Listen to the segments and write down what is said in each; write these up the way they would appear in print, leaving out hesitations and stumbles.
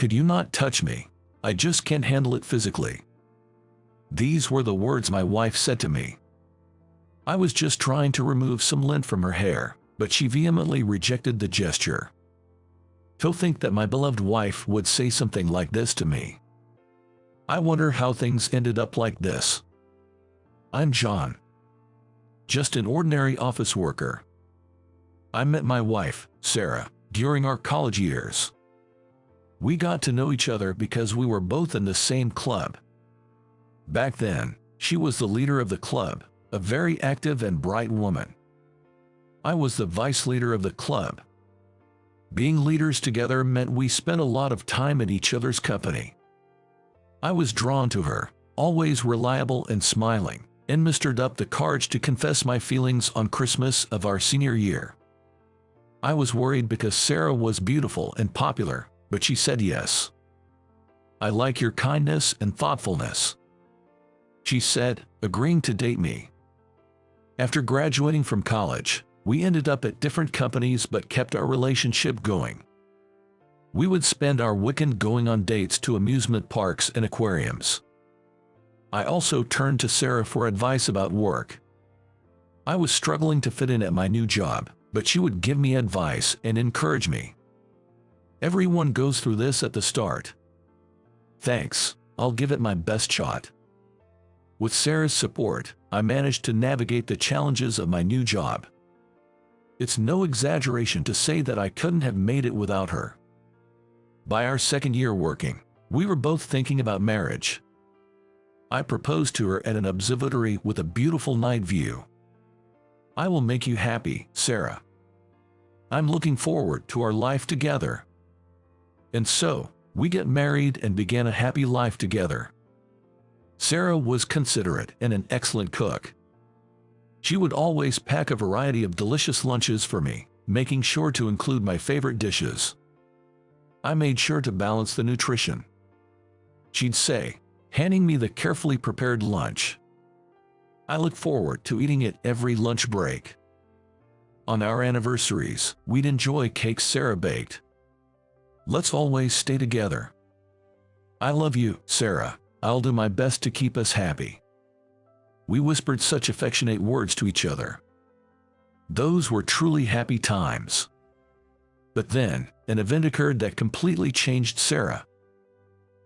"Could you not touch me? I just can't handle it physically." These were the words my wife said to me. I was just trying to remove some lint from her hair, but she vehemently rejected the gesture. To think that my beloved wife would say something like this to me. I wonder how things ended up like this. I'm John. Just an ordinary office worker. I met my wife, Sarah, during our college years. We got to know each other because we were both in the same club. Back then, she was the leader of the club, a very active and bright woman. I was the vice leader of the club. Being leaders together meant we spent a lot of time in each other's company. I was drawn to her, always reliable and smiling, and mustered up the courage to confess my feelings on Christmas of our senior year. I was worried because Sarah was beautiful and popular, but she said yes. "I like your kindness and thoughtfulness," she said, agreeing to date me. After graduating from college, we ended up at different companies but kept our relationship going. We would spend our weekend going on dates to amusement parks and aquariums. I also turned to Sarah for advice about work. I was struggling to fit in at my new job, but she would give me advice and encourage me. "Everyone goes through this at the start." "Thanks, I'll give it my best shot." With Sarah's support, I managed to navigate the challenges of my new job. It's no exaggeration to say that I couldn't have made it without her. By our second year working, we were both thinking about marriage. I proposed to her at an observatory with a beautiful night view. "I will make you happy, Sarah. I'm looking forward to our life together." And so, we got married and began a happy life together. Sarah was considerate and an excellent cook. She would always pack a variety of delicious lunches for me, making sure to include my favorite dishes. I made sure to balance the nutrition. She'd say, handing me the carefully prepared lunch. I look forward to eating it every lunch break. On our anniversaries, we'd enjoy cakes Sarah baked. "Let's always stay together. I love you, Sarah. I'll do my best to keep us happy." We whispered such affectionate words to each other. Those were truly happy times. But then, an event occurred that completely changed Sarah.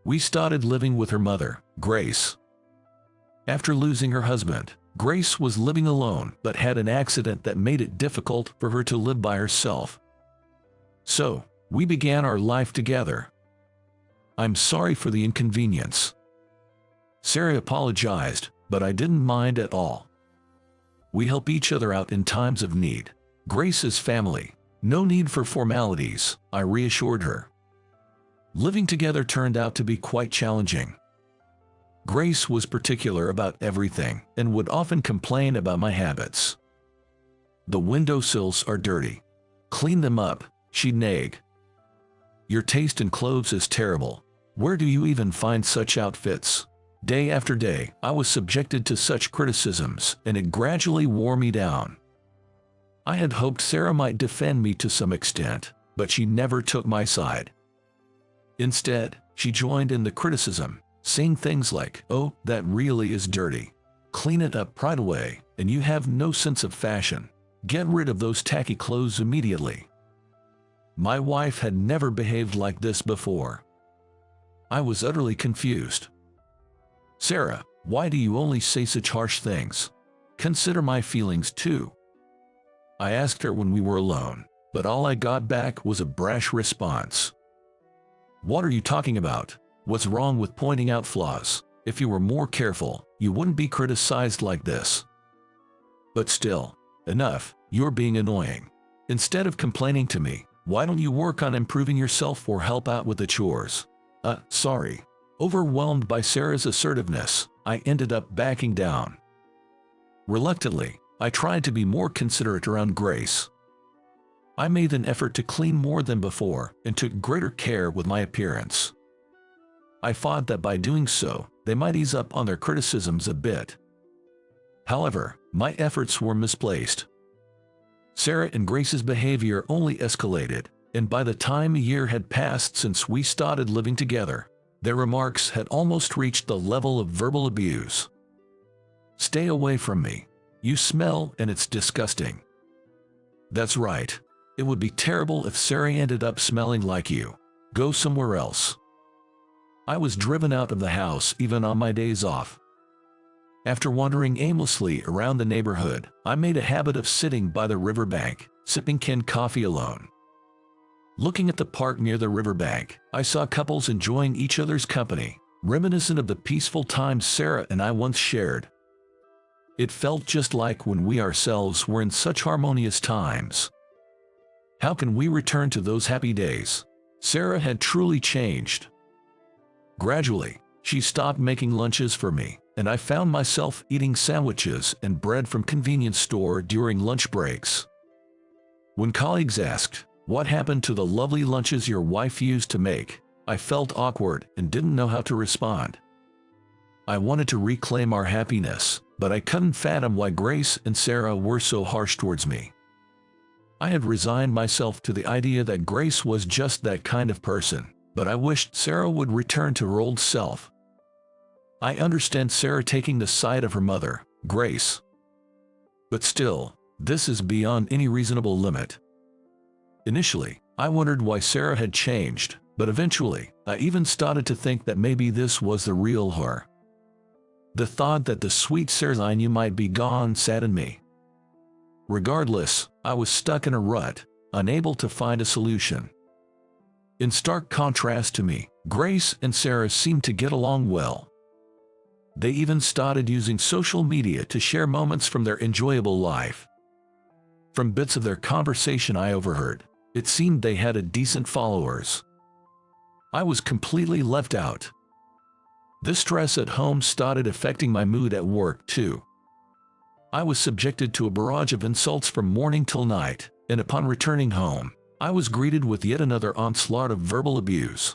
We started living with her mother, Grace. After losing her husband, Grace was living alone but had an accident that made it difficult for her to live by herself. So, we began our life together. "I'm sorry for the inconvenience." Sarah apologized, but I didn't mind at all. We help each other out in times of need. Grace is family. No need for formalities, I reassured her. Living together turned out to be quite challenging. Grace was particular about everything and would often complain about my habits. "The windowsills are dirty. Clean them up," she'd nag. "Your taste in clothes is terrible. Where do you even find such outfits?" Day after day, I was subjected to such criticisms, and it gradually wore me down. I had hoped Sarah might defend me to some extent, but she never took my side. Instead, she joined in the criticism, saying things like, "Oh, that really is dirty. Clean it up right away, and you have no sense of fashion. Get rid of those tacky clothes immediately." My wife had never behaved like this before. I was utterly confused. "Sarah, why do you only say such harsh things? Consider my feelings too." I asked her when we were alone, but all I got back was a brash response. "What are you talking about? What's wrong with pointing out flaws? If you were more careful, you wouldn't be criticized like this." But still, enough, you're being annoying. Instead of complaining to me, why don't you work on improving yourself or help out with the chores? Sorry. Overwhelmed by Sarah's assertiveness, I ended up backing down. Reluctantly, I tried to be more considerate around Grace. I made an effort to clean more than before and took greater care with my appearance. I thought that by doing so, they might ease up on their criticisms a bit. However, my efforts were misplaced. Sarah and Grace's behavior only escalated, and by the time a year had passed since we started living together, their remarks had almost reached the level of verbal abuse. "Stay away from me. You smell and it's disgusting." "That's right. It would be terrible if Sarah ended up smelling like you. Go somewhere else." I was driven out of the house even on my days off. After wandering aimlessly around the neighborhood, I made a habit of sitting by the riverbank, sipping canned coffee alone. Looking at the park near the riverbank, I saw couples enjoying each other's company, reminiscent of the peaceful times Sarah and I once shared. It felt just like when we ourselves were in such harmonious times. How can we return to those happy days? Sarah had truly changed. Gradually, she stopped making lunches for me, and I found myself eating sandwiches and bread from convenience store during lunch breaks. When colleagues asked, "What happened to the lovely lunches your wife used to make?" I felt awkward and didn't know how to respond. I wanted to reclaim our happiness, but I couldn't fathom why Grace and Sarah were so harsh towards me. I had resigned myself to the idea that Grace was just that kind of person, but I wished Sarah would return to her old self. I understand Sarah taking the side of her mother, Grace. But still, this is beyond any reasonable limit. Initially, I wondered why Sarah had changed, but eventually, I even started to think that maybe this was the real her. The thought that the sweet Sarah I knew might be gone saddened me. Regardless, I was stuck in a rut, unable to find a solution. In stark contrast to me, Grace and Sarah seemed to get along well. They even started using social media to share moments from their enjoyable life. From bits of their conversation I overheard, it seemed they had a decent followers. I was completely left out. This stress at home started affecting my mood at work too. I was subjected to a barrage of insults from morning till night, and upon returning home, I was greeted with yet another onslaught of verbal abuse.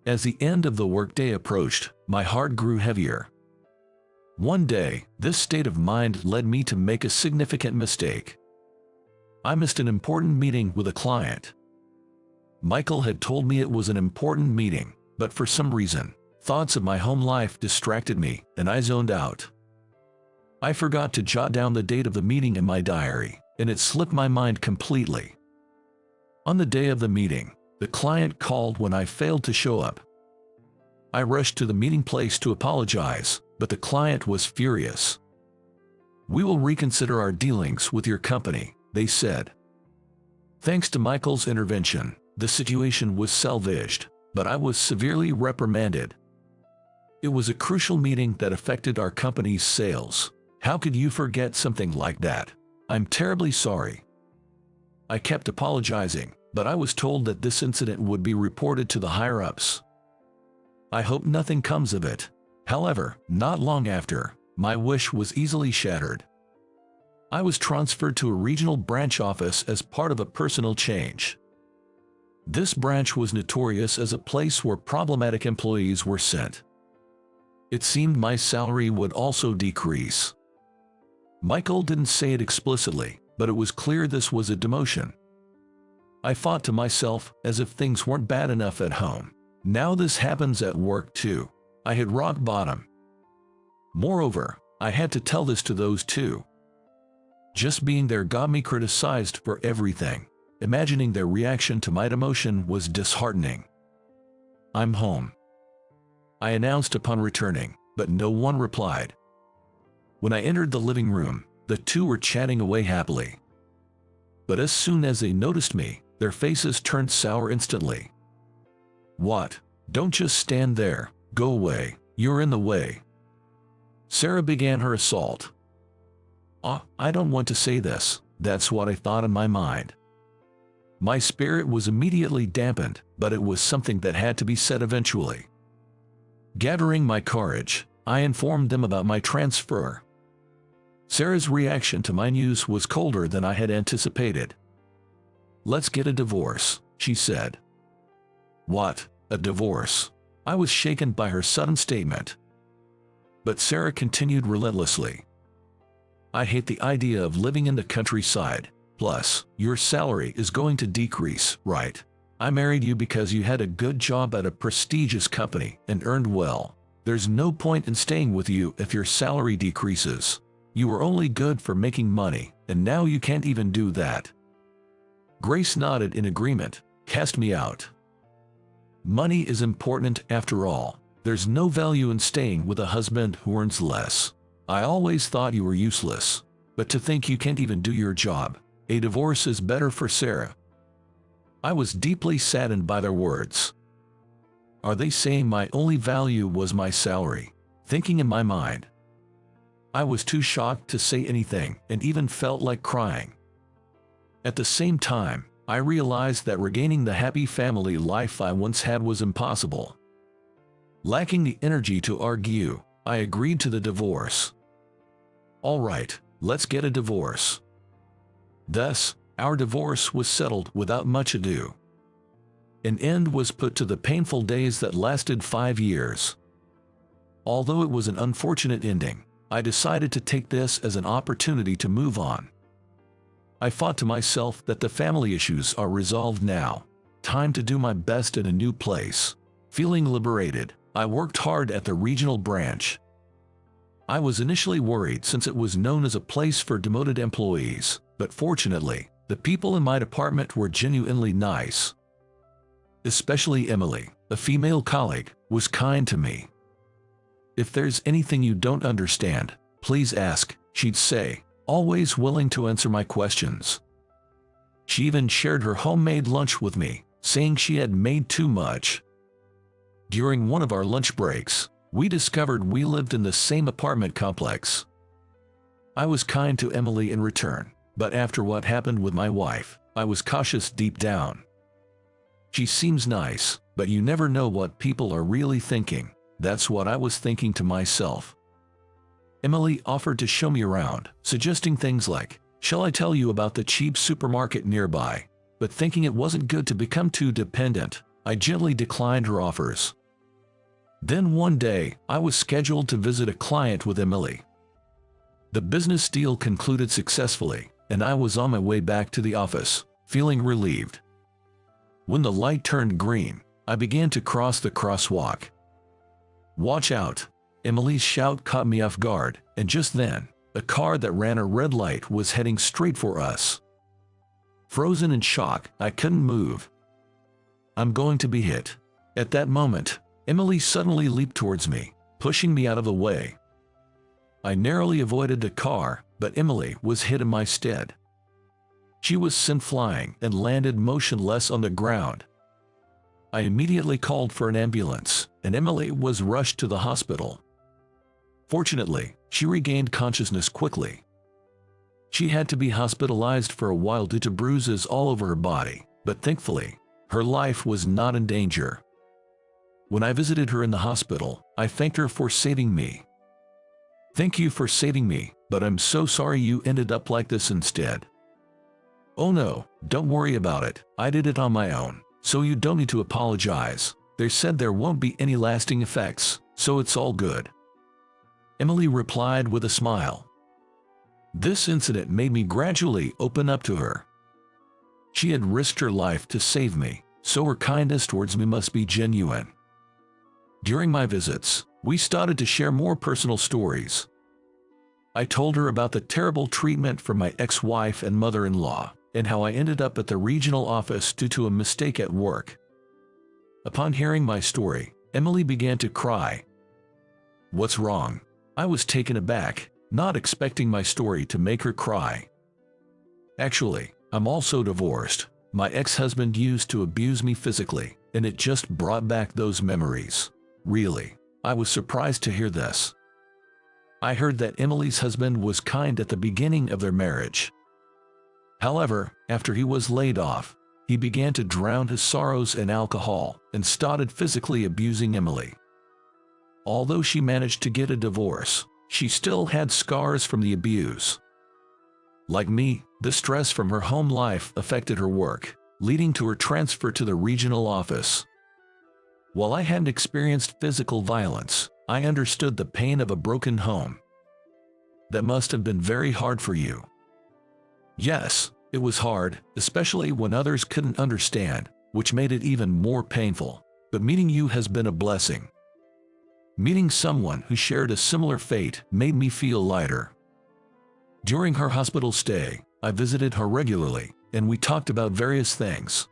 As the end of the workday approached, my heart grew heavier. One day, this state of mind led me to make a significant mistake. I missed an important meeting with a client. Michael had told me it was an important meeting, but for some reason, thoughts of my home life distracted me, and I zoned out. I forgot to jot down the date of the meeting in my diary, and it slipped my mind completely. On the day of the meeting, the client called when I failed to show up. I rushed to the meeting place to apologize, but the client was furious. "We will reconsider our dealings with your company," they said. Thanks to Michael's intervention, the situation was salvaged, but I was severely reprimanded. It was a crucial meeting that affected our company's sales. "How could you forget something like that? I'm terribly sorry." I kept apologizing, but I was told that this incident would be reported to the higher-ups. I hope nothing comes of it. However, not long after, my wish was easily shattered. I was transferred to a regional branch office as part of a personal change. This branch was notorious as a place where problematic employees were sent. It seemed my salary would also decrease. Michael didn't say it explicitly, but it was clear this was a demotion. I thought to myself, as if things weren't bad enough at home, now this happens at work too. I had rock bottom. Moreover, I had to tell this to those two. Just being there got me criticized for everything. Imagining their reaction to my demotion was disheartening. "I'm home," I announced upon returning, but no one replied. When I entered the living room, the two were chatting away happily. But as soon as they noticed me, their faces turned sour instantly. "What? Don't just stand there. Go away. You're in the way." Sarah began her assault. I don't want to say this. That's what I thought in my mind. My spirit was immediately dampened, but it was something that had to be said eventually. Gathering my courage, I informed them about my transfer. Sarah's reaction to my news was colder than I had anticipated. "Let's get a divorce," she said. "What? A divorce?" I was shaken by her sudden statement. But Sarah continued relentlessly. "I hate the idea of living in the countryside. Plus, your salary is going to decrease, right? I married you because you had a good job at a prestigious company and earned well. There's no point in staying with you if your salary decreases. You were only good for making money, and now you can't even do that." Grace nodded in agreement. "Cast me out. Money is important after all. There's no value in staying with a husband who earns less. I always thought you were useless. But to think you can't even do your job. A divorce is better for Sarah." I was deeply saddened by their words. Are they saying my only value was my salary? Thinking in my mind. I was too shocked to say anything and even felt like crying. At the same time, I realized that regaining the happy family life I once had was impossible. Lacking the energy to argue, I agreed to the divorce. "All right, let's get a divorce." Thus, our divorce was settled without much ado. An end was put to the painful days that lasted 5 years. Although it was an unfortunate ending, I decided to take this as an opportunity to move on. I thought to myself that the family issues are resolved now. Time to do my best in a new place. Feeling liberated, I worked hard at the regional branch. I was initially worried since it was known as a place for demoted employees, but fortunately, the people in my department were genuinely nice. Especially Emily, a female colleague, was kind to me. "If there's anything you don't understand, please ask," she'd say, always willing to answer my questions. She even shared her homemade lunch with me, saying she had made too much. During one of our lunch breaks, we discovered we lived in the same apartment complex. I was kind to Emily in return, but after what happened with my wife, I was cautious deep down. She seems nice, but you never know what people are really thinking. That's what I was thinking to myself. Emily offered to show me around, suggesting things like, "Shall I tell you about the cheap supermarket nearby?" But thinking it wasn't good to become too dependent, I gently declined her offers. Then one day, I was scheduled to visit a client with Emily. The business deal concluded successfully, and I was on my way back to the office, feeling relieved. When the light turned green, I began to cross the crosswalk. "Watch out!" Emily's shout caught me off guard, and just then, a car that ran a red light was heading straight for us. Frozen in shock, I couldn't move. "I'm going to be hit." At that moment, Emily suddenly leaped towards me, pushing me out of the way. I narrowly avoided the car, but Emily was hit in my stead. She was sent flying and landed motionless on the ground. I immediately called for an ambulance, and Emily was rushed to the hospital. Fortunately, she regained consciousness quickly. She had to be hospitalized for a while due to bruises all over her body, but thankfully, her life was not in danger. When I visited her in the hospital, I thanked her for saving me. "Thank you for saving me, but I'm so sorry you ended up like this instead." "Oh no, don't worry about it. I did it on my own, so you don't need to apologize. They said there won't be any lasting effects, so it's all good." Emily replied with a smile. This incident made me gradually open up to her. She had risked her life to save me, so her kindness towards me must be genuine. During my visits, we started to share more personal stories. I told her about the terrible treatment from my ex-wife and mother-in-law, and how I ended up at the regional office due to a mistake at work. Upon hearing my story, Emily began to cry. "What's wrong?" I was taken aback, not expecting my story to make her cry. "Actually, I'm also divorced. My ex-husband used to abuse me physically, and it just brought back those memories." Really, I was surprised to hear this. I heard that Emily's husband was kind at the beginning of their marriage. However, after he was laid off, he began to drown his sorrows in alcohol and started physically abusing Emily. Although she managed to get a divorce, she still had scars from the abuse. Like me, the stress from her home life affected her work, leading to her transfer to the regional office. While I hadn't experienced physical violence, I understood the pain of a broken home. That must have been very hard for you. Yes, It was hard, especially when others couldn't understand, which made it even more painful. But meeting you has been a blessing. Meeting someone who shared a similar fate made me feel lighter. During her hospital stay, I visited her regularly, and we talked about various things.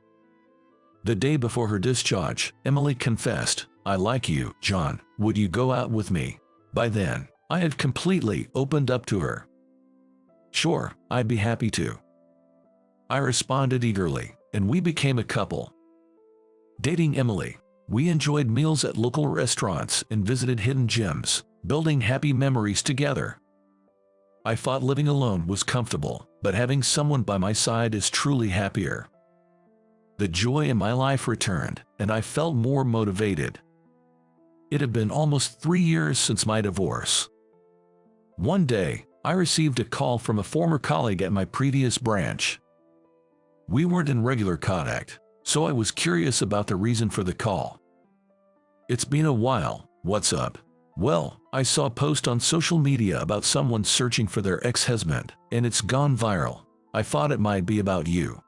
The day before her discharge, Emily confessed, "I like you, John. Would you go out with me?" By then, I had completely opened up to her. "Sure, I'd be happy to." I responded eagerly, and we became a couple. Dating Emily, we enjoyed meals at local restaurants and visited hidden gems, building happy memories together. I thought living alone was comfortable, but having someone by my side is truly happier. The joy in my life returned, and I felt more motivated. It had been almost 3 years since my divorce. One day, I received a call from a former colleague at my previous branch. We weren't in regular contact, so I was curious about the reason for the call. "It's been a while, what's up?" "Well, I saw a post on social media about someone searching for their ex-husband, and it's gone viral. I thought it might be about you."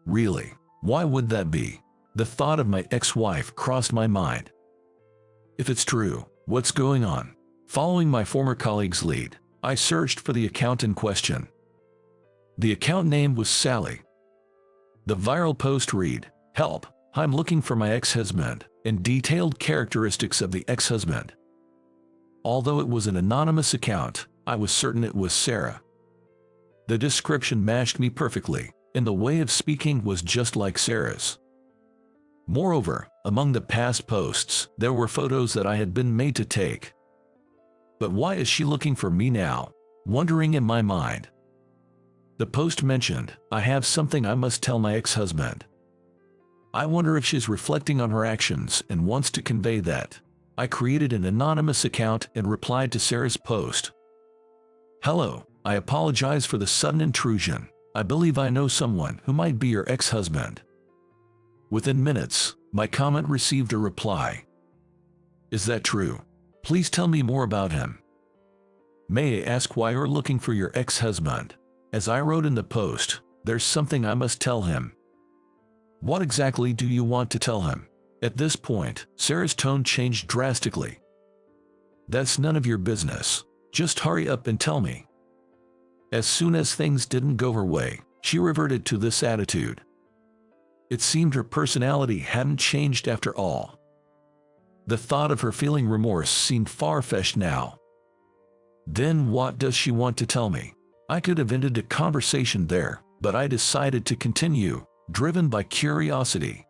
"Really? Why would that be?" The thought of my ex-wife crossed my mind. "If it's true, what's going on?" Following my former colleague's lead, I searched for the account in question. The account name was Sally. The viral post read, "Help, I'm looking for my ex-husband," and detailed characteristics of the ex-husband. Although it was an anonymous account, I was certain it was Sarah. The description matched me perfectly, and the way of speaking was just like Sarah's. Moreover, among the past posts, there were photos that I had been made to take. But why is she looking for me now? Wondering in my mind. The post mentioned, "I have something I must tell my ex-husband." I wonder if she's reflecting on her actions and wants to convey that. I created an anonymous account and replied to Sarah's post. "Hello, I apologize for the sudden intrusion. I believe I know someone who might be your ex-husband." Within minutes, my comment received a reply. "Is that true? Please tell me more about him. May I ask why you're looking for your ex-husband?" As I wrote in the post, "There's something I must tell him." "What exactly do you want to tell him?" At this point, Sarah's tone changed drastically. "That's none of your business. Just hurry up and tell me." As soon as things didn't go her way, she reverted to this attitude. It seemed her personality hadn't changed after all. The thought of her feeling remorse seemed far-fetched now. Then what does she want to tell me? I could have ended the conversation there, but I decided to continue, driven by curiosity.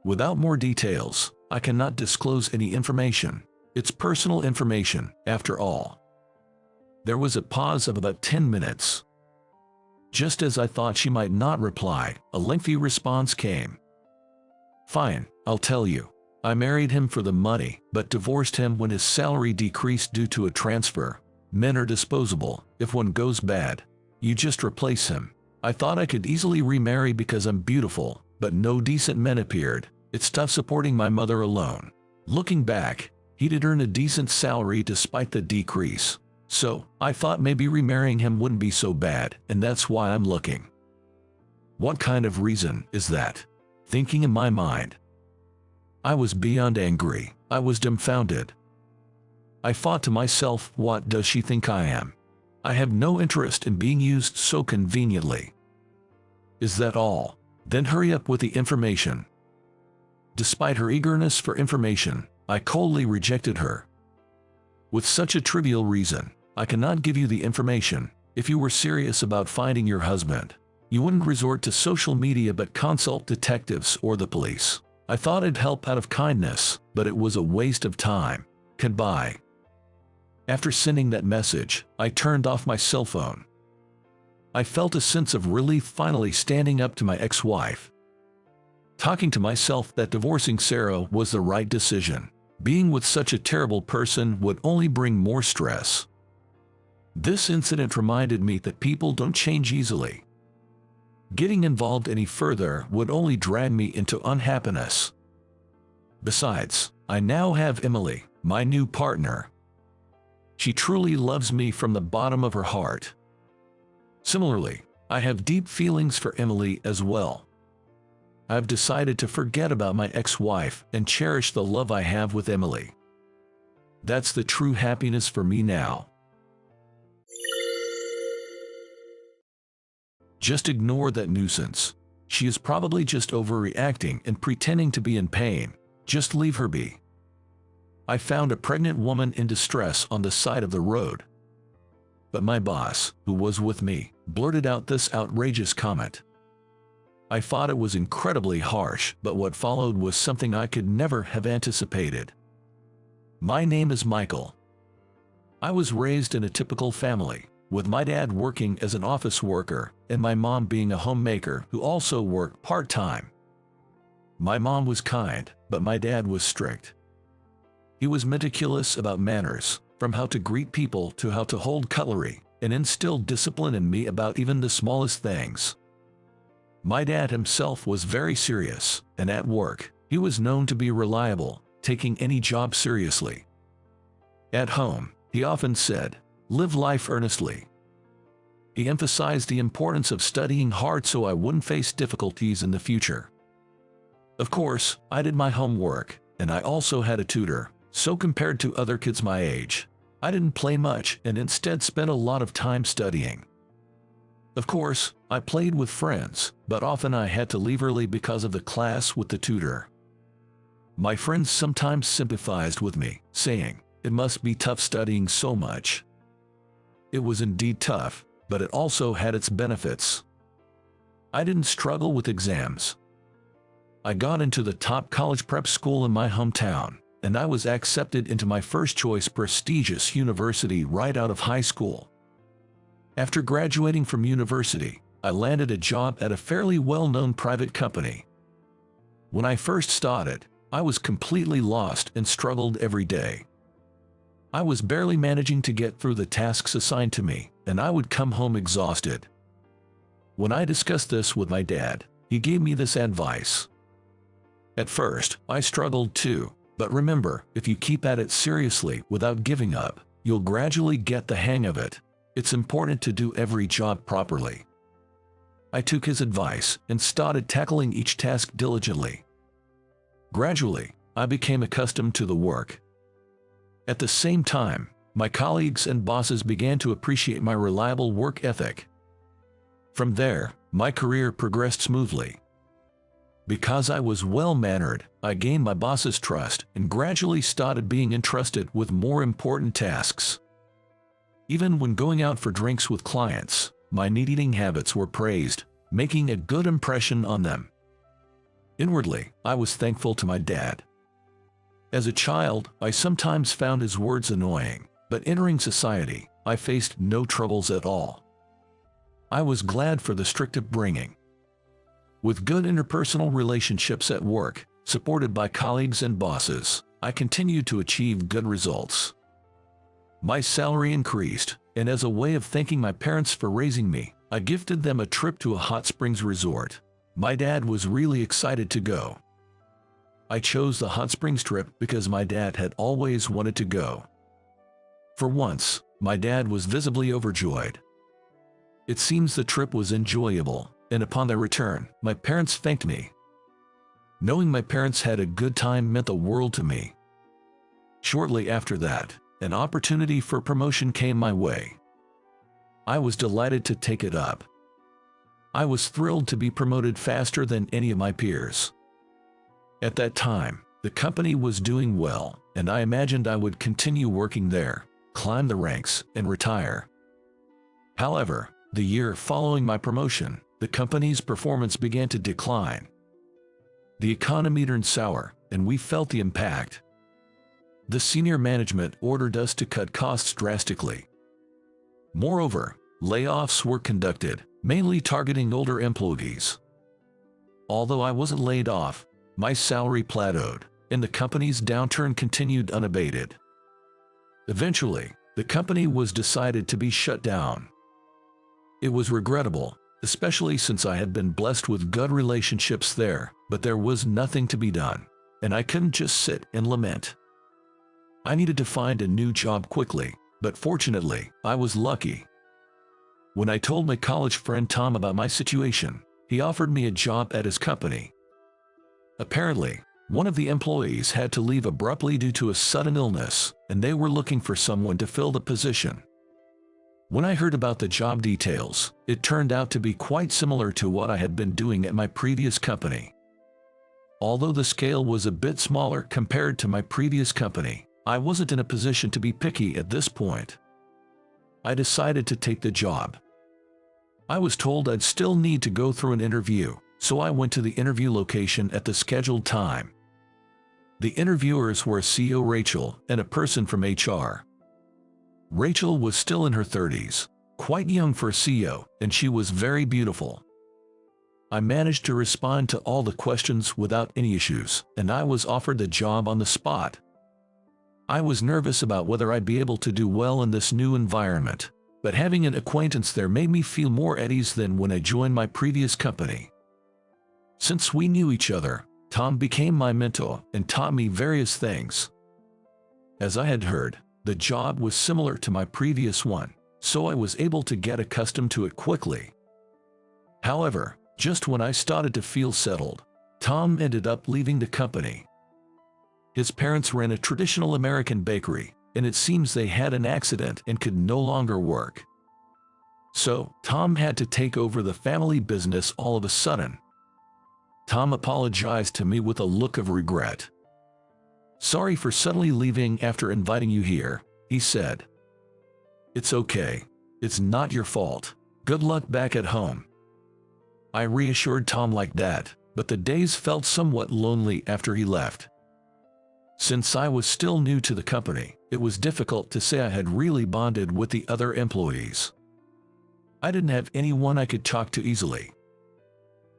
"Without more details, I cannot disclose any information. It's personal information, after all." There was a pause of about 10 minutes. Just as I thought she might not reply, a lengthy response came. "Fine, I'll tell you. I married him for the money, but divorced him when his salary decreased due to a transfer. Men are disposable. If one goes bad, you just replace him. I thought I could easily remarry because I'm beautiful, but no decent men appeared. It's tough supporting my mother alone. Looking back, he did earn a decent salary despite the decrease. So, I thought maybe remarrying him wouldn't be so bad, and that's why I'm looking." What kind of reason is that? Thinking in my mind. I was beyond angry. I was dumbfounded. I thought to myself, what does she think I am? I have no interest in being used so conveniently. Is that all? Then hurry up with the information. Despite her eagerness for information, I coldly rejected her. With such a trivial reason, I cannot give you the information. If you were serious about finding your husband, you wouldn't resort to social media but consult detectives or the police. I thought it'd help out of kindness, but it was a waste of time. Goodbye. After sending that message, I turned off my cell phone. I felt a sense of relief finally standing up to my ex-wife. Talking to myself that divorcing Sarah was the right decision. Being with such a terrible person would only bring more stress. This incident reminded me that people don't change easily. Getting involved any further would only drag me into unhappiness. Besides, I now have Emily, my new partner. She truly loves me from the bottom of her heart. Similarly, I have deep feelings for Emily as well. I've decided to forget about my ex-wife and cherish the love I have with Emily. That's the true happiness for me now. Just ignore that nuisance. She is probably just overreacting and pretending to be in pain. Just leave her be. I found a pregnant woman in distress on the side of the road. But my boss, who was with me, blurted out this outrageous comment. I thought it was incredibly harsh, but what followed was something I could never have anticipated. My name is Michael. I was raised in a typical family, with my dad working as an office worker and my mom being a homemaker who also worked part-time. My mom was kind, but my dad was strict. He was meticulous about manners, from how to greet people to how to hold cutlery, and instilled discipline in me about even the smallest things. My dad himself was very serious, and at work, he was known to be reliable, taking any job seriously. At home, he often said, "Live life earnestly." He emphasized the importance of studying hard so I wouldn't face difficulties in the future. Of course, I did my homework, and I also had a tutor, so compared to other kids my age, I didn't play much and instead spent a lot of time studying. Of course, I played with friends, but often I had to leave early because of the class with the tutor. My friends sometimes sympathized with me, saying, "It must be tough studying so much." It was indeed tough, but it also had its benefits. I didn't struggle with exams. I got into the top college prep school in my hometown, and I was accepted into my first-choice prestigious university right out of high school. After graduating from university, I landed a job at a fairly well-known private company. When I first started, I was completely lost and struggled every day. I was barely managing to get through the tasks assigned to me, and I would come home exhausted. When I discussed this with my dad, he gave me this advice. At first, I struggled too, but remember, if you keep at it seriously without giving up, you'll gradually get the hang of it. It's important to do every job properly. I took his advice and started tackling each task diligently. Gradually, I became accustomed to the work. At the same time, my colleagues and bosses began to appreciate my reliable work ethic. From there, my career progressed smoothly. Because I was well-mannered, I gained my boss's trust and gradually started being entrusted with more important tasks. Even when going out for drinks with clients, my neat-eating habits were praised, making a good impression on them. Inwardly, I was thankful to my dad. As a child, I sometimes found his words annoying, but entering society, I faced no troubles at all. I was glad for the strict upbringing. With good interpersonal relationships at work, supported by colleagues and bosses, I continued to achieve good results. My salary increased, and as a way of thanking my parents for raising me, I gifted them a trip to a hot springs resort. My dad was really excited to go. I chose the hot springs trip because my dad had always wanted to go. For once, my dad was visibly overjoyed. It seems the trip was enjoyable, and upon their return, my parents thanked me. Knowing my parents had a good time meant the world to me. Shortly after that, an opportunity for promotion came my way. I was delighted to take it up. I was thrilled to be promoted faster than any of my peers. At that time, the company was doing well, and I imagined I would continue working there, climb the ranks, and retire. However, the year following my promotion, the company's performance began to decline. The economy turned sour, and we felt the impact. The senior management ordered us to cut costs drastically. Moreover, layoffs were conducted, mainly targeting older employees. Although I wasn't laid off, my salary plateaued, and the company's downturn continued unabated. Eventually, the company was decided to be shut down. It was regrettable, especially since I had been blessed with good relationships there, but there was nothing to be done, and I couldn't just sit and lament. I needed to find a new job quickly, but fortunately, I was lucky. When I told my college friend Tom about my situation, he offered me a job at his company. Apparently, one of the employees had to leave abruptly due to a sudden illness, and they were looking for someone to fill the position. When I heard about the job details, it turned out to be quite similar to what I had been doing at my previous company. Although the scale was a bit smaller compared to my previous company, I wasn't in a position to be picky at this point. I decided to take the job. I was told I'd still need to go through an interview, so I went to the interview location at the scheduled time. The interviewers were CEO Rachel and a person from HR. Rachel was still in her 30s, quite young for a CEO, and she was very beautiful. I managed to respond to all the questions without any issues, and I was offered the job on the spot. I was nervous about whether I'd be able to do well in this new environment, but having an acquaintance there made me feel more at ease than when I joined my previous company. Since we knew each other, Tom became my mentor and taught me various things. As I had heard, the job was similar to my previous one, so I was able to get accustomed to it quickly. However, just when I started to feel settled, Tom ended up leaving the company. His parents ran a traditional American bakery, and it seems they had an accident and could no longer work. So, Tom had to take over the family business all of a sudden. Tom apologized to me with a look of regret. "Sorry for suddenly leaving after inviting you here," he said. "It's okay. It's not your fault. Good luck back at home." I reassured Tom like that, but the days felt somewhat lonely after he left. Since I was still new to the company, it was difficult to say I had really bonded with the other employees. I didn't have anyone I could talk to easily.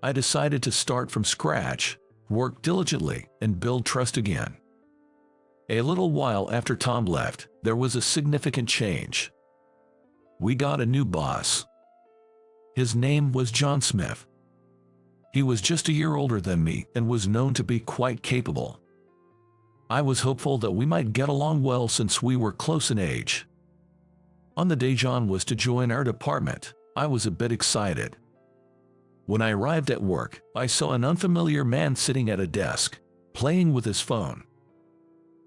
I decided to start from scratch, work diligently, and build trust again. A little while after Tom left, there was a significant change. We got a new boss. His name was John Smith. He was just a year older than me and was known to be quite capable. I was hopeful that we might get along well since we were close in age. On the day John was to join our department, I was a bit excited. When I arrived at work, I saw an unfamiliar man sitting at a desk, playing with his phone.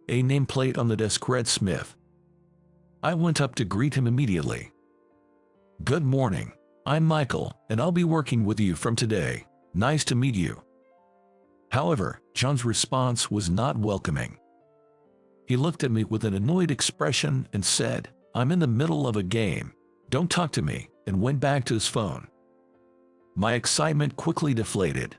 A nameplate on the desk read Smith. I went up to greet him immediately. "Good morning. I'm Michael, and I'll be working with you from today. Nice to meet you." However, John's response was not welcoming. He looked at me with an annoyed expression and said, "I'm in the middle of a game. Don't talk to me," and went back to his phone. My excitement quickly deflated.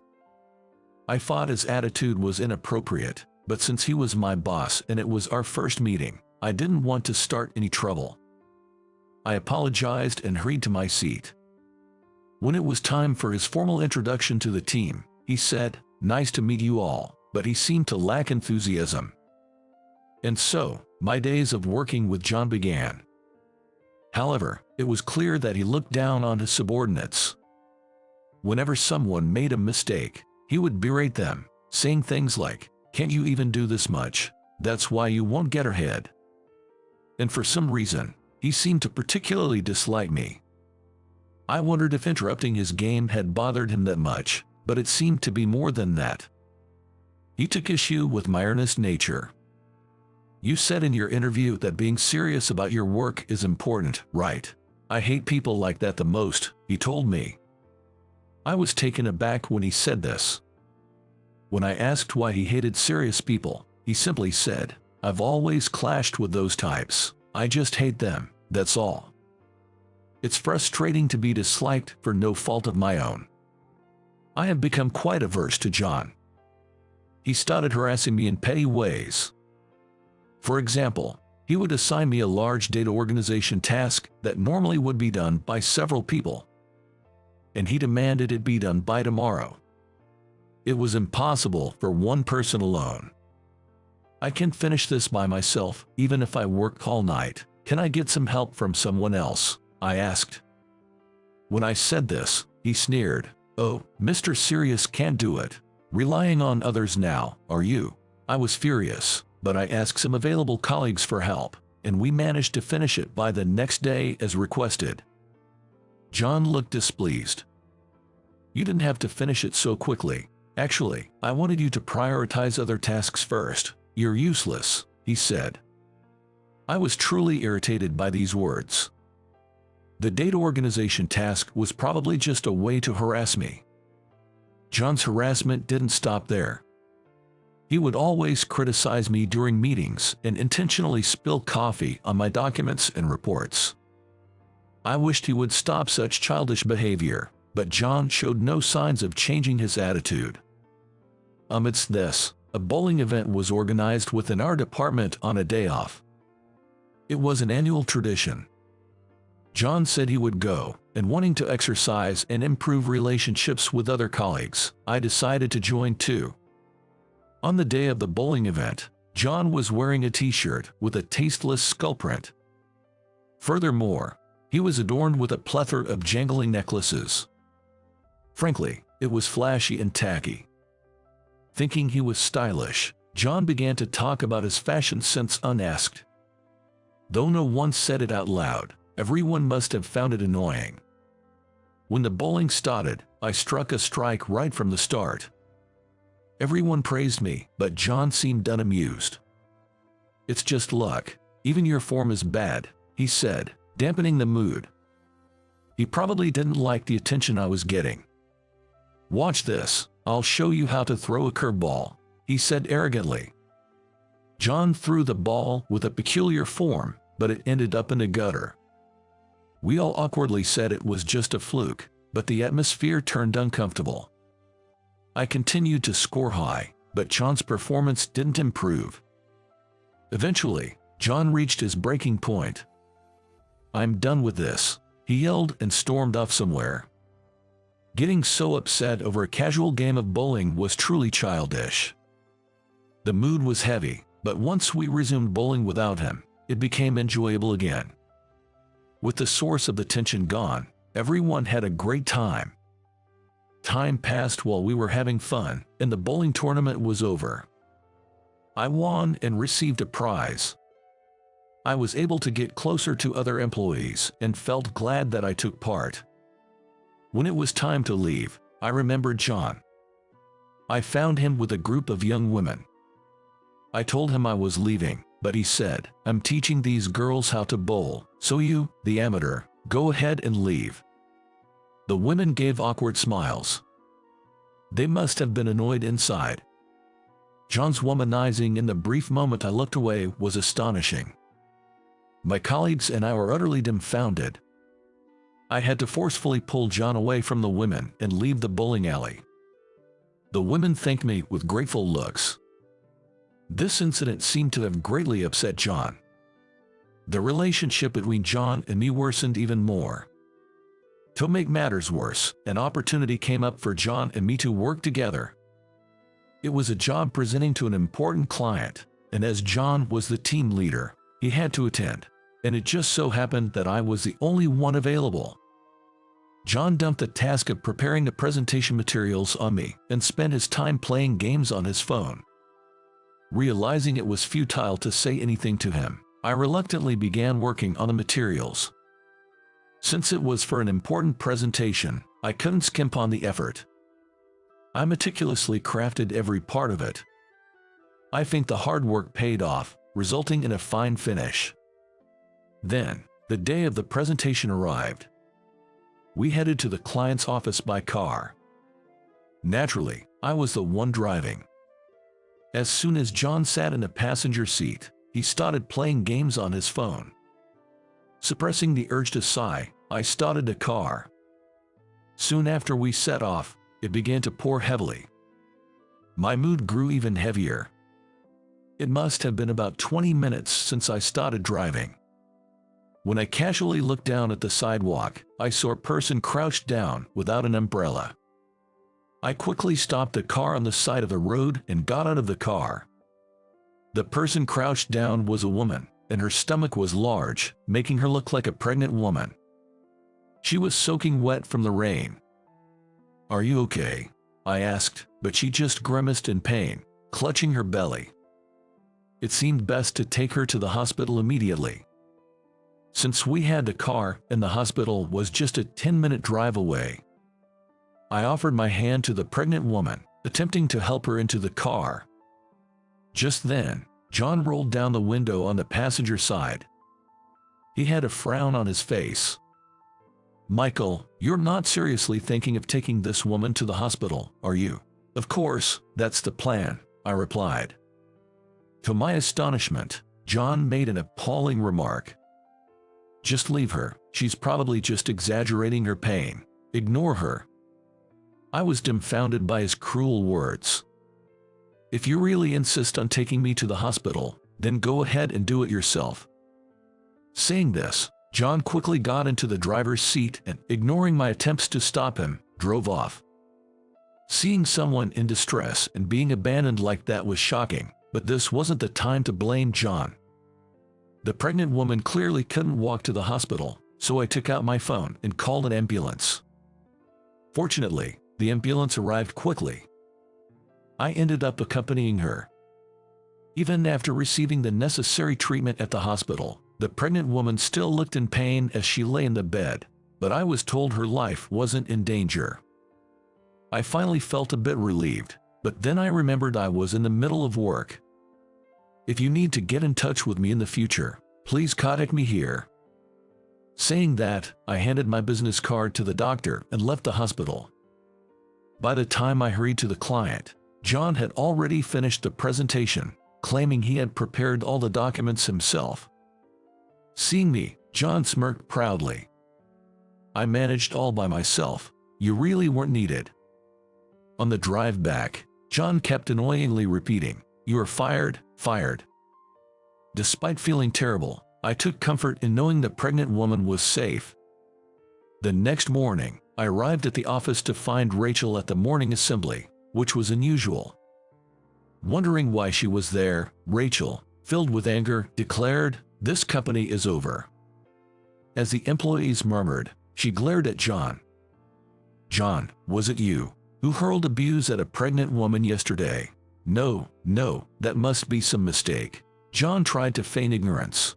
I thought his attitude was inappropriate, but since he was my boss and it was our first meeting, I didn't want to start any trouble. I apologized and hurried to my seat. When it was time for his formal introduction to the team, he said, "Nice to meet you all," but he seemed to lack enthusiasm. And so, my days of working with John began. However, it was clear that he looked down on his subordinates. Whenever someone made a mistake, he would berate them, saying things like, "Can't you even do this much? That's why you won't get ahead." And for some reason, he seemed to particularly dislike me. I wondered if interrupting his game had bothered him that much, but it seemed to be more than that. He took issue with my earnest nature. "You said in your interview that being serious about your work is important, right? I hate people like that the most," he told me. I was taken aback when he said this. When I asked why he hated serious people, he simply said, "I've always clashed with those types. I just hate them, that's all." It's frustrating to be disliked for no fault of my own. I have become quite averse to John. He started harassing me in petty ways. For example, he would assign me a large data organization task that normally would be done by several people, and he demanded it be done by tomorrow. It was impossible for one person alone. "I can finish this by myself, even if I work all night. Can I get some help from someone else?" I asked. When I said this, he sneered, "Oh, Mr. Serious can't do it. Relying on others now, are you?" I was furious, but I asked some available colleagues for help, and we managed to finish it by the next day as requested. John looked displeased. You didn't have to finish it so quickly. Actually, I wanted you to prioritize other tasks first. You're useless, he said. I was truly irritated by these words. The data organization task was probably just a way to harass me. John's harassment didn't stop there. He would always criticize me during meetings and intentionally spill coffee on my documents and reports. I wished he would stop such childish behavior, but John showed no signs of changing his attitude. Amidst this, a bowling event was organized within our department on a day off. It was an annual tradition. John said he would go, and wanting to exercise and improve relationships with other colleagues, I decided to join too. On the day of the bowling event, John was wearing a t-shirt with a tasteless skull print. Furthermore, he was adorned with a plethora of jangling necklaces. Frankly, it was flashy and tacky. Thinking he was stylish, John began to talk about his fashion sense unasked. Though no one said it out loud, everyone must have found it annoying. When the bowling started, I struck a strike right from the start. Everyone praised me, but John seemed unamused. It's just luck. Even your form is bad, he said, dampening the mood. He probably didn't like the attention I was getting. Watch this, I'll show you how to throw a curveball, he said arrogantly. John threw the ball with a peculiar form, but it ended up in the gutter. We all awkwardly said it was just a fluke, but the atmosphere turned uncomfortable. I continued to score high, but John's performance didn't improve. Eventually, John reached his breaking point. I'm done with this, he yelled and stormed off somewhere. Getting so upset over a casual game of bowling was truly childish. The mood was heavy, but once we resumed bowling without him, it became enjoyable again. With the source of the tension gone, everyone had a great time. Time passed while we were having fun, and the bowling tournament was over. I won and received a prize. I was able to get closer to other employees and felt glad that I took part. When it was time to leave, I remembered John. I found him with a group of young women. I told him I was leaving, but he said, I'm teaching these girls how to bowl, so you, the amateur, go ahead and leave. The women gave awkward smiles. They must have been annoyed inside. John's womanizing in the brief moment I looked away was astonishing. My colleagues and I were utterly dumbfounded. I had to forcefully pull John away from the women and leave the bowling alley. The women thanked me with grateful looks. This incident seemed to have greatly upset John. The relationship between John and me worsened even more. To make matters worse, an opportunity came up for John and me to work together. It was a job presenting to an important client, and as John was the team leader, he had to attend, and it just so happened that I was the only one available. John dumped the task of preparing the presentation materials on me and spent his time playing games on his phone. Realizing it was futile to say anything to him, I reluctantly began working on the materials. Since it was for an important presentation, I couldn't skimp on the effort. I meticulously crafted every part of it. I think the hard work paid off, resulting in a fine finish. Then, the day of the presentation arrived. We headed to the client's office by car. Naturally, I was the one driving. As soon as John sat in the passenger seat, he started playing games on his phone. Suppressing the urge to sigh, I started the car. Soon after we set off, it began to pour heavily. My mood grew even heavier. It must have been about 20 minutes since I started driving. When I casually looked down at the sidewalk, I saw a person crouched down without an umbrella. I quickly stopped the car on the side of the road and got out of the car. The person crouched down was a woman, and her stomach was large, making her look like a pregnant woman. She was soaking wet from the rain. "Are you okay?" I asked, but she just grimaced in pain, clutching her belly. It seemed best to take her to the hospital immediately. since we had the car and the hospital was just a 10-minute drive away. I offered my hand to the pregnant woman, attempting to help her into the car. Just then, John rolled down the window on the passenger side. He had a frown on his face. "Michael, you're not seriously thinking of taking this woman to the hospital, are you?" "Of course, that's the plan," I replied. To my astonishment, John made an appalling remark. "Just leave her, she's probably just exaggerating her pain. Ignore her." I was dumbfounded by his cruel words. "If you really insist on taking me to the hospital, then go ahead and do it yourself." Saying this, John quickly got into the driver's seat and, ignoring my attempts to stop him, drove off. Seeing someone in distress and being abandoned like that was shocking, but this wasn't the time to blame John. The pregnant woman clearly couldn't walk to the hospital, so I took out my phone and called an ambulance. Fortunately, the ambulance arrived quickly. I ended up accompanying her. Even after receiving the necessary treatment at the hospital, the pregnant woman still looked in pain as she lay in the bed, but I was told her life wasn't in danger. I finally felt a bit relieved, but then I remembered I was in the middle of work. "If you need to get in touch with me in the future, please contact me here." Saying that, I handed my business card to the doctor and left the hospital. By the time I hurried to the client, John had already finished the presentation, claiming he had prepared all the documents himself. Seeing me, John smirked proudly. "I managed all by myself. You really weren't needed." On the drive back, John kept annoyingly repeating, "You are fired, fired." Despite feeling terrible, I took comfort in knowing the pregnant woman was safe. The next morning, I arrived at the office to find Rachel at the morning assembly, which was unusual. Wondering why she was there, Rachel, filled with anger, declared, "This company is over." As the employees murmured, she glared at John. "John, was it you who hurled abuse at a pregnant woman yesterday?" No, that must be some mistake." John tried to feign ignorance.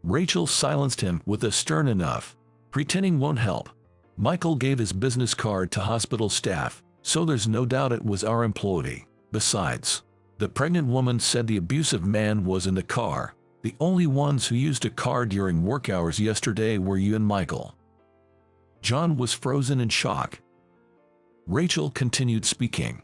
Rachel silenced him with a stern enough. "Pretending won't help. Michael gave his business card to hospital staff, so there's no doubt it was our employee. Besides, the pregnant woman said the abusive man was in the car. The only ones who used a car during work hours yesterday were you and Michael." John was frozen in shock. Rachel continued speaking.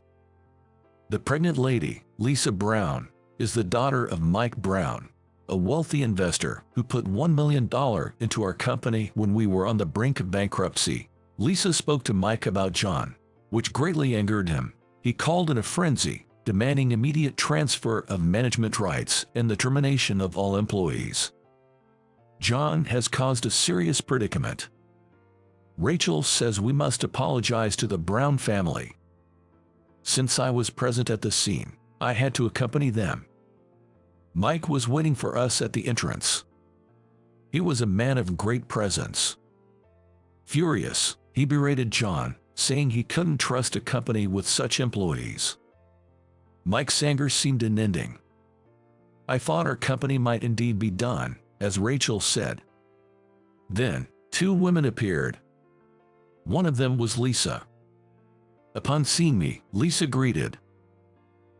"The pregnant lady, Lisa Brown, is the daughter of Mike Brown, a wealthy investor who put $1 million into our company when we were on the brink of bankruptcy." Lisa spoke to Mike about John, which greatly angered him. He called in a frenzy, demanding immediate transfer of management rights and the termination of all employees. John has caused a serious predicament. Rachel says we must apologize to the Brown family. Since I was present at the scene, I had to accompany them. Mike was waiting for us at the entrance. He was a man of great presence. Furious, he berated John, saying he couldn't trust a company with such employees. Mike's anger seemed unending. "I thought our company might indeed be done," as Rachel said. Then, two women appeared. One of them was Lisa. Upon seeing me, Lisa greeted,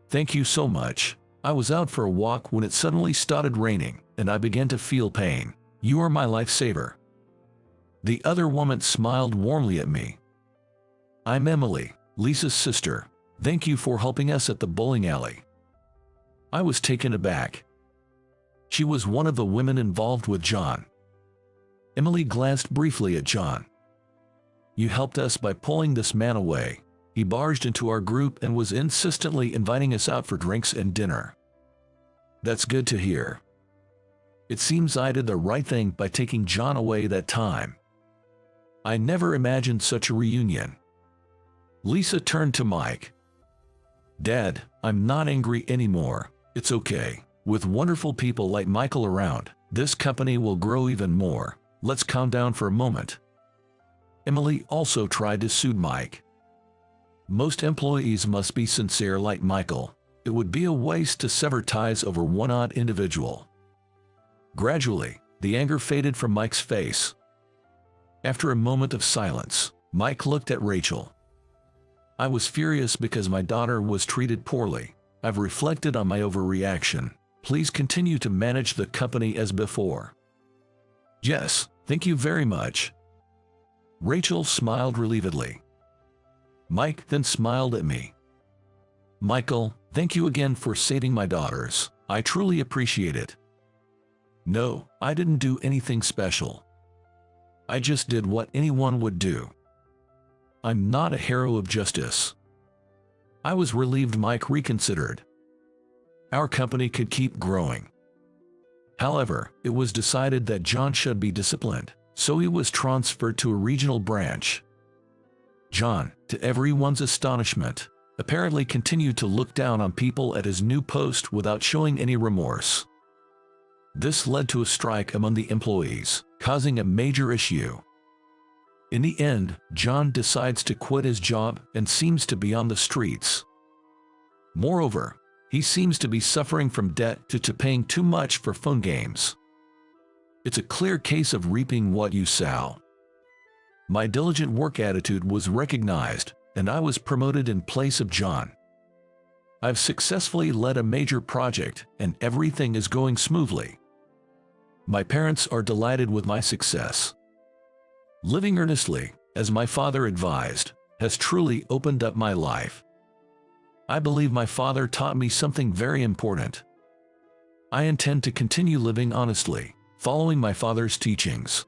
"Thank you so much. I was out for a walk when it suddenly started raining, and I began to feel pain. You are my lifesaver." The other woman smiled warmly at me. "I'm Emily, Lisa's sister. Thank you for helping us at the bowling alley." I was taken aback. She was one of the women involved with John. Emily glanced briefly at John. "You helped us by pulling this man away. He barged into our group and was insistently inviting us out for drinks and dinner." "That's good to hear. It seems I did the right thing by taking John away that time. I never imagined such a reunion." Lisa turned to Mike. "Dad, I'm not angry anymore. It's okay. With wonderful people like Michael around, this company will grow even more. Let's calm down for a moment." Emily also tried to soothe Mike. "Most employees must be sincere like Michael. It would be a waste to sever ties over one odd individual." Gradually, The anger faded from Mike's face. After a moment of silence, Mike looked at Rachel. I was furious because my daughter was treated poorly. I've reflected on my overreaction. Please continue to manage the company as before. Yes, thank you very much. Rachel smiled relievedly. Mike then smiled at me. Michael, thank you again for saving my daughters. I truly appreciate it. No, I didn't do anything special. I just did what anyone would do. I'm not a hero of justice. I was relieved Mike reconsidered. Our company could keep growing. However, it was decided that John should be disciplined, so he was transferred to a regional branch. John, to everyone's astonishment, apparently continued to look down on people at his new post without showing any remorse. This led to a strike among the employees, causing a major issue. In the end, John decides to quit his job and seems to be on the streets. Moreover, he seems to be suffering from debt due to paying too much for phone games. It's a clear case of reaping what you sow. My diligent work attitude was recognized, and I was promoted in place of John. I've successfully led a major project, and everything is going smoothly. My parents are delighted with my success. Living earnestly, as my father advised, has truly opened up my life. I believe my father taught me something very important. I intend to continue living honestly, following my father's teachings.